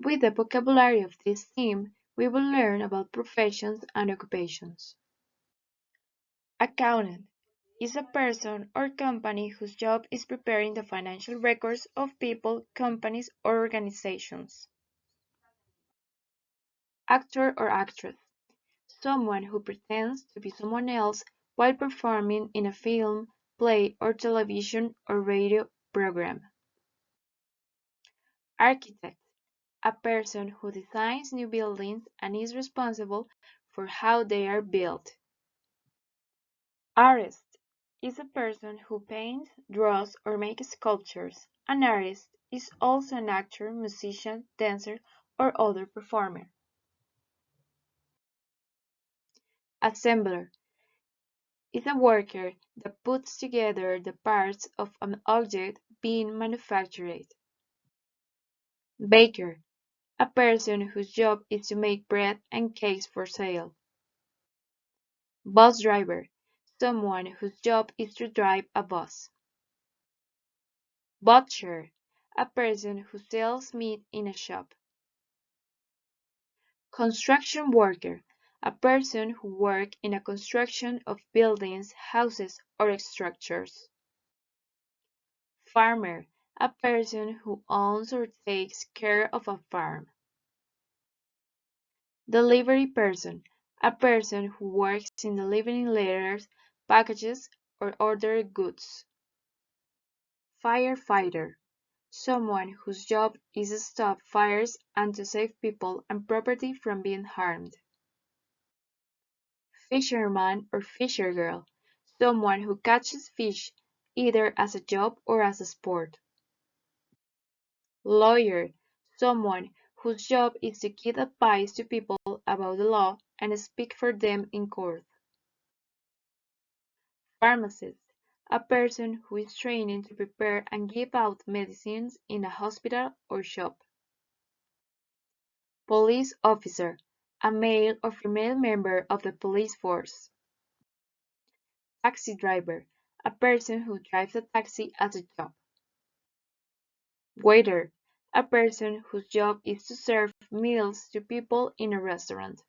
With the vocabulary of this theme, we will learn about professions and occupations. Accountant is a person or company whose job is preparing the financial records of people, companies, or organizations. Actor or actress, someone who pretends to be someone else while performing in a film, play, or television or radio program. Architect, a person who designs new buildings and is responsible for how they are built. Artist is a person who paints, draws, or makes sculptures. An artist is also an actor, musician, dancer, or other performer. Assembler is a worker that puts together the parts of an object being manufactured. Baker, a person whose job is to make bread and cakes for sale. Bus driver, someone whose job is to drive a bus. Butcher, a person who sells meat in a shop. Construction worker, a person who works in a construction of buildings, houses, or structures. Farmer, a person who owns or takes care of a farm. Delivery person, a person who works in delivering letters, packages, or other goods. Firefighter, someone whose job is to stop fires and to save people and property from being harmed. Fisherman or fishergirl, someone who catches fish either as a job or as a sport. Lawyer, someone whose job is to give advice to people about the law and speak for them in court. Pharmacist, a person who is training to prepare and give out medicines in a hospital or shop. Police officer, a male or female member of the police force. Taxi driver, a person who drives a taxi as a job. Waiter, a person whose job is to serve meals to people in a restaurant.